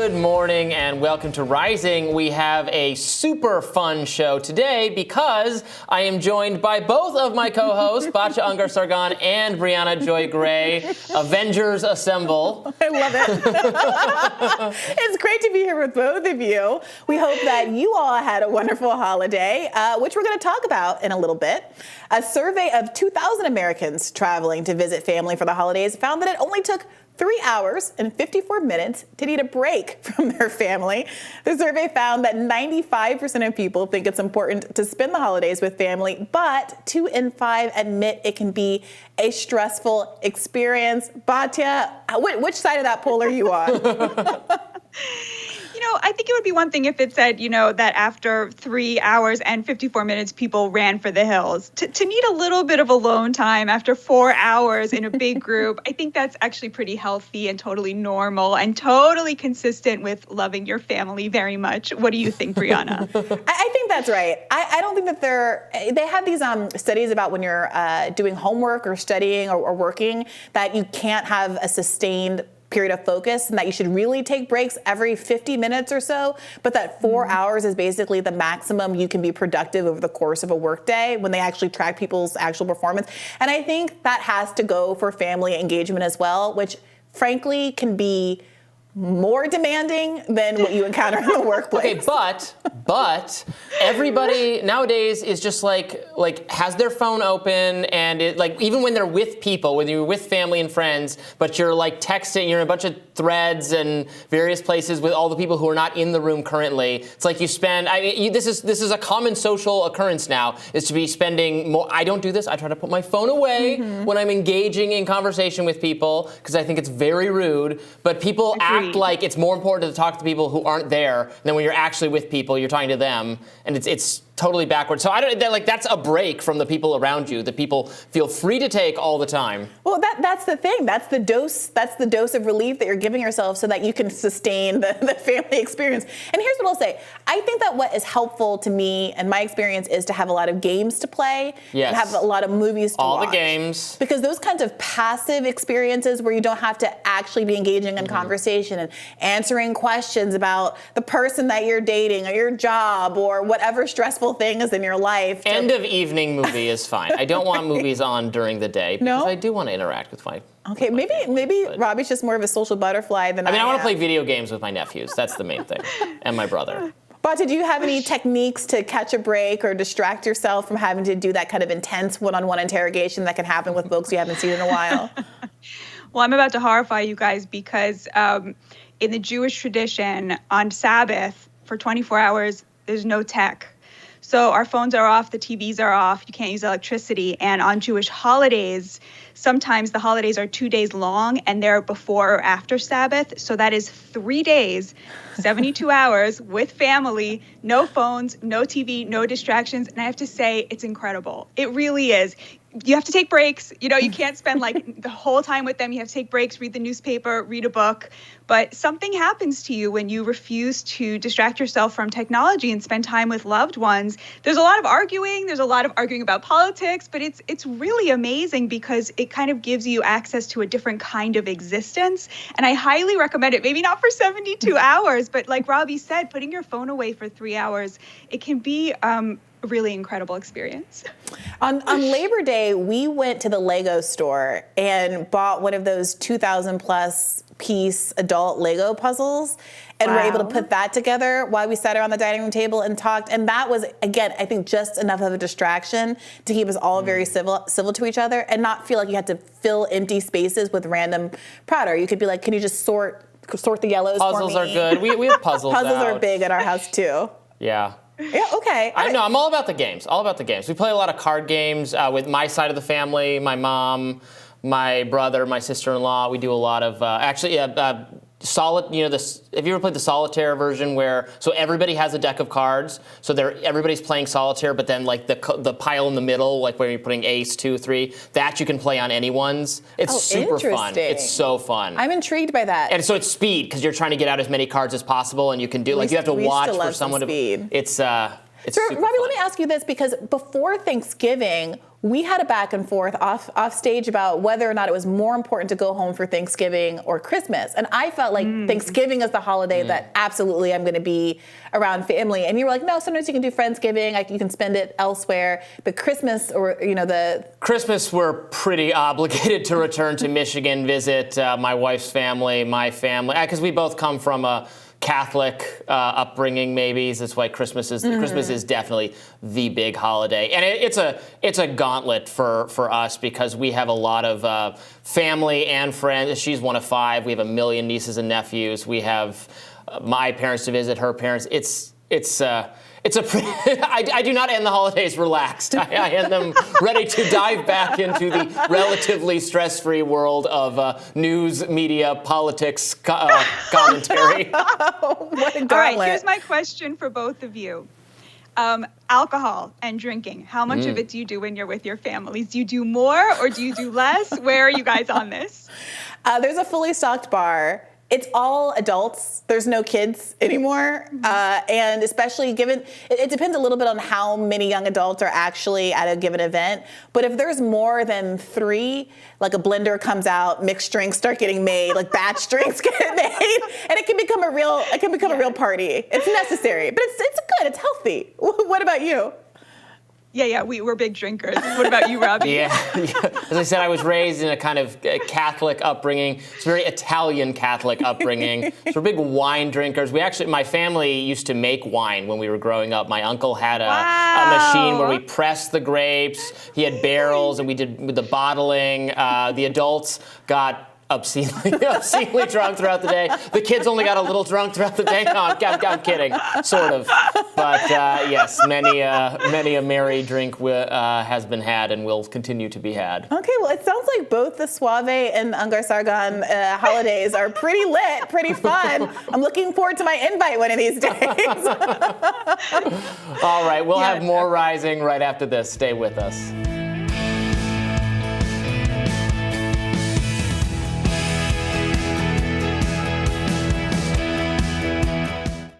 Good morning and welcome to Rising. We have a super fun show today because I am joined by both of my co-hosts, Batya Ungar-Sargon and Briahna Joy Gray. Avengers assemble. I love it. It's great to be here with both of you. We hope that you all had a wonderful holiday, which we're going to talk about in a little bit. A survey of 2,000 Americans traveling to visit family for the holidays found that it only took 3 hours and 54 minutes to need a break from their family. The survey found that 95% of people think it's important to spend the holidays with family, but 2 in 5 admit it can be a stressful experience. Batya, which side of that poll are you on? I think it would be one thing if it said, that after 3 hours and 54 minutes, people ran for the hills. To need a little bit of alone time after 4 hours in a big group, I think that's actually pretty healthy and totally normal and totally consistent with loving your family very much. What do you think, Briahna? I think that's right. I don't think that they have these studies about when you're doing homework or studying or working that you can't have a sustained period of focus and that you should really take breaks every 50 minutes or so, but that 4 hours is basically the maximum you can be productive over the course of a workday when they actually track people's actual performance. And I think that has to go for family engagement as well, which frankly can be more demanding than what you encounter in the workplace. Okay, but everybody nowadays is just like has their phone open, and even when they're with people, when you're with family and friends, but you're texting, you're in a bunch of threads and various places with all the people who are not in the room currently. It's like you spend. This is a common social occurrence now, is to be spending more. I don't do this. I try to put my phone away when I'm engaging in conversation with people because I think it's very rude. But people act like it's more important to talk to people who aren't there than when you're actually with people, you're talking to them, and it's totally backwards. So that's a break from the people around you that people feel free to take all the time. Well, that's the thing. That's the dose of relief that you're giving yourself so that you can sustain the family experience. And here's what I'll say. I think that what is helpful to me and my experience is to have a lot of games to play. Yes. And have a lot of movies to watch. All the games. Because those kinds of passive experiences where you don't have to actually be engaging in conversation and answering questions about the person that you're dating or your job or whatever stressful thing is in your life. End of evening movie is fine. I don't want movies on during the day because I do want to interact with my maybe Robby's just more of a social butterfly than I am. I want to play video games with my nephews. That's the main thing. And my brother. Batya, do you have any techniques to catch a break or distract yourself from having to do that kind of intense one-on-one interrogation that can happen with folks you haven't seen in a while? Well, I'm about to horrify you guys because in the Jewish tradition, on Sabbath, for 24 hours, there's no tech. So our phones are off, the TVs are off, you can't use electricity. And on Jewish holidays, sometimes the holidays are 2 days long and they're before or after Sabbath. So that is 3 days, 72 hours with family, no phones, no TV, no distractions. And I have to say, it's incredible. It really is. You have to take breaks. You can't spend the whole time with them. You have to take breaks, read the newspaper, read a book. But something happens to you when you refuse to distract yourself from technology and spend time with loved ones. There's a lot of arguing. There's a lot of arguing about politics, but it's really amazing because it kind of gives you access to a different kind of existence. And I highly recommend it. Maybe not for 72 hours, but like Robby said, putting your phone away for 3 hours, it can be a really incredible experience. On Labor Day, we went to the Lego store and bought one of those 2,000 plus piece adult Lego puzzles and were able to put that together while we sat around the dining room table and talked. And that was, again, I think just enough of a distraction to keep us all very civil to each other and not feel like you had to fill empty spaces with random prattle. You could be like, can you just sort the yellows Puzzles for me? are good. We have puzzles Puzzles out. are big at our house too. Yeah. Yeah, okay. I know. I'm all about the games. All about the games. We play a lot of card games with my side of the family, my mom, my brother, my sister-in-law. We do a lot of have you ever played the solitaire version where everybody has a deck of cards, so everybody's playing solitaire, but then the pile in the middle, where you're putting ace, 2, 3, that you can play on anyone's. It's super fun. It's so fun. I'm intrigued by that. And so it's speed because you're trying to get out as many cards as possible, and you can do you have to watch for someone to. It's so, super Robby, fun. let me ask you this, because before Thanksgiving, we had a back and forth off stage about whether or not it was more important to go home for Thanksgiving or Christmas. And I felt like Thanksgiving is the holiday that absolutely I'm going to be around family. And you were like, no, sometimes you can do Friendsgiving, you can spend it elsewhere. But Christmas, or Christmas, we're pretty obligated to return to Michigan, visit my wife's family, my family, because we both come from a Catholic upbringing, maybe. That's why Christmas is definitely the big holiday, and it's a gauntlet for us because we have a lot of family and friends. She's one of 5. We have 1 million nieces and nephews. We have my parents to visit, her parents. I do not end the holidays relaxed. I end them ready to dive back into the relatively stress-free world of news, media, politics, commentary. What a gauntlet. All right, here's my question for both of you. Alcohol and drinking, how much of it do you do when you're with your families? Do you do more or do you do less? Where are you guys on this? There's a fully stocked bar. It's all adults. There's no kids anymore. And especially given, it depends a little bit on how many young adults are actually at a given event. But if there's more than 3, like a blender comes out, mixed drinks start getting made, like batch drinks get made, and it can become a real party. It's necessary, but it's good, it's healthy. What about you? Yeah, we're big drinkers. What about you, Robby? Yeah. As I said, I was raised in a kind of Catholic upbringing. It's a very Italian Catholic upbringing. So we're big wine drinkers. My family used to make wine when we were growing up. My uncle had a machine where we pressed the grapes. He had barrels, and we did the bottling. The adults got obscenely drunk throughout the day. The kids only got a little drunk throughout the day. No, I'm kidding, sort of. But yes, many a merry drink has been had and will continue to be had. Okay, well, it sounds like both the Soave and Ungar-Sargon holidays are pretty lit, pretty fun. I'm looking forward to my invite one of these days. All right, we'll have more Rising right after this. Stay with us.